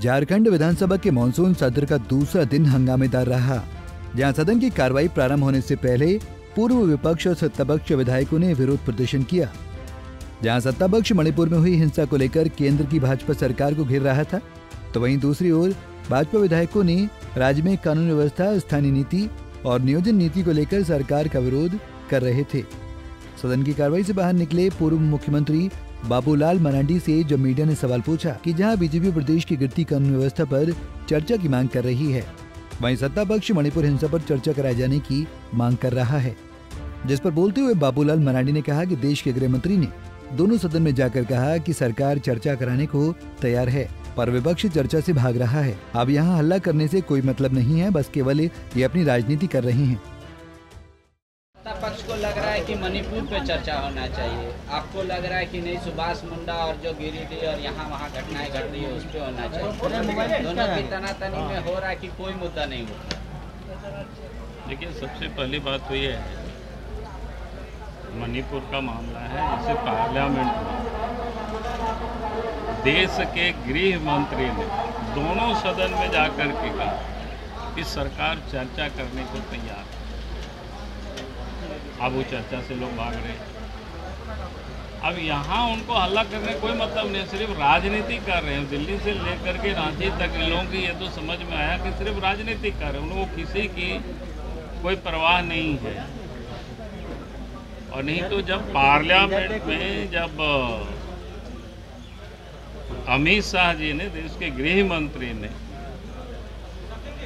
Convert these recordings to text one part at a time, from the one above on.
झारखंड विधानसभा के मानसून सत्र का दूसरा दिन हंगामेदार रहा, जहां सदन की कार्रवाई प्रारंभ होने से पहले पूर्व विपक्ष और सत्तापक्ष विधायकों ने विरोध प्रदर्शन किया। जहां सत्तापक्ष मणिपुर में हुई हिंसा को लेकर केंद्र की भाजपा सरकार को घेर रहा था, तो वहीं दूसरी ओर भाजपा विधायकों ने राज्य में कानून व्यवस्था, स्थानीय नीति और नियोजन नीति को लेकर सरकार का विरोध कर रहे थे। सदन की कार्रवाई से बाहर निकले पूर्व मुख्यमंत्री बाबूलाल मरांडी से जब मीडिया ने सवाल पूछा कि जहां बीजेपी प्रदेश की गिरती कानून व्यवस्था पर चर्चा की मांग कर रही है, वहीं सत्ता पक्ष मणिपुर हिंसा पर चर्चा कराए जाने की मांग कर रहा है। जिस पर बोलते हुए बाबूलाल मरांडी ने कहा कि देश के गृह मंत्री ने दोनों सदन में जाकर कहा कि सरकार चर्चा कराने को तैयार है, पर विपक्ष चर्चा से भाग रहा है। अब यहाँ हल्ला करने से कोई मतलब नहीं है, बस केवल ये अपनी राजनीति कर रहे हैं। पक्ष को लग रहा है कि मणिपुर पे चर्चा होना चाहिए, आपको लग रहा है कि नहीं सुभाष मुंडा और जो गिरिडीह और यहाँ वहाँ घटनाएं घट रही है उस पे होना चाहिए। दोनों की तनातनी में हो रहा है कि कोई मुद्दा नहीं होता। देखिए, सबसे पहली बात तो ये है, मणिपुर का मामला है जिसे पार्लियामेंट में देश के गृह मंत्री ने दोनों सदन में जाकर के कहा कि सरकार चर्चा करने को तैयार है। अब वो चर्चा से लोग भाग रहे हैं। अब यहाँ उनको हल्ला करने कोई मतलब नहीं, सिर्फ राजनीति कर रहे हैं। दिल्ली से लेकर के रांची तक लोगों की ये तो समझ में आया कि सिर्फ राजनीति कर रहे हैं, उनको किसी की कोई परवाह नहीं है। और नहीं तो जब पार्लियामेंट में जब अमित शाह जी ने, देश के गृह मंत्री ने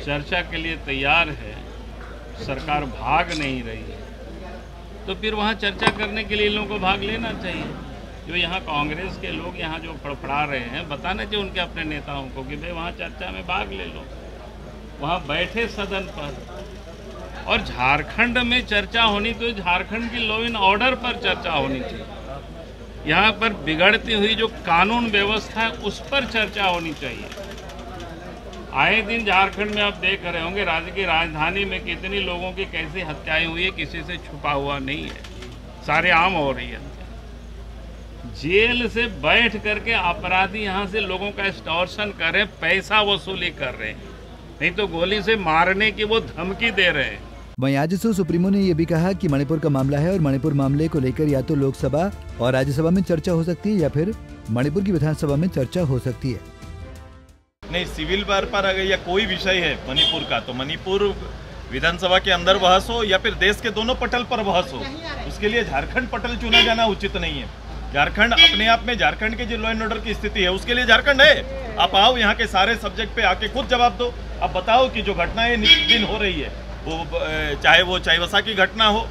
चर्चा के लिए तैयार है, सरकार भाग नहीं रही है, तो फिर वहाँ चर्चा करने के लिए इन लोगों को भाग लेना चाहिए। जो यहाँ कांग्रेस के लोग यहाँ जो फड़फड़ा रहे हैं, बताना चाहिए उनके अपने नेताओं को कि भाई वहाँ चर्चा में भाग ले लो, वहाँ बैठे सदन पर। और झारखंड में चर्चा होनी तो झारखंड की लॉ एंड ऑर्डर पर चर्चा होनी चाहिए। यहाँ पर बिगड़ती हुई जो कानून व्यवस्था है उस पर चर्चा होनी चाहिए। आए दिन झारखंड में आप देख रहे होंगे, राज्य की राजधानी में कितनी लोगों की कैसी हत्याएं हुई है, किसी से छुपा हुआ नहीं है, सारे आम हो रही है। जेल से बैठ करके अपराधी यहाँ से लोगों का एक्सटॉर्शन कर रहे हैं, पैसा वसूली कर रहे हैं, नहीं तो गोली से मारने की वो धमकी दे रहे हैं। वहीं आजसू सुप्रीमो ने यह भी कहा कि मणिपुर का मामला है और मणिपुर मामले को लेकर या तो लोकसभा और राज्यसभा में चर्चा हो सकती है या फिर मणिपुर की विधानसभा में चर्चा हो सकती है। नहीं, सिविल वार पर अगर या कोई विषय है मणिपुर का, तो मणिपुर विधानसभा के अंदर बहस हो या फिर देश के दोनों पटल पर बहस हो, उसके लिए झारखंड पटल चुना जाना उचित नहीं है। झारखंड अपने आप में, झारखंड के जो लॉ एंड ऑर्डर की स्थिति है उसके लिए झारखंड है। आप आओ यहाँ के सारे सब्जेक्ट पे आके खुद जवाब दो। आप बताओ कि जो घटनाएं दिन हो रही है, वो चाईबासा की घटना हो,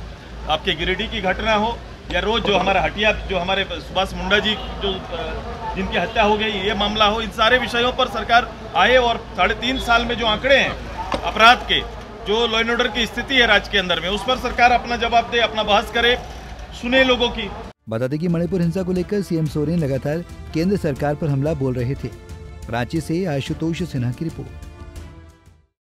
आपके गिरिडीह की घटना हो, या रोज जो हमारा हटिया, जो हमारे सुभाष मुंडा जी जो जिनकी हत्या हो गई, ये मामला हो, इन सारे विषयों पर सरकार आए और 3.5 साल में जो आंकड़े हैं अपराध के, जो लॉ एंड ऑर्डर की स्थिति है राज्य के अंदर में, उस पर सरकार अपना जवाब दे, अपना बहस करे, सुने लोगों की। बता दें कि मणिपुर हिंसा को लेकर सीएम सोरेन लगातार केंद्र सरकार पर हमला बोल रहे थे। रांची से आशुतोष सिन्हा की रिपोर्ट।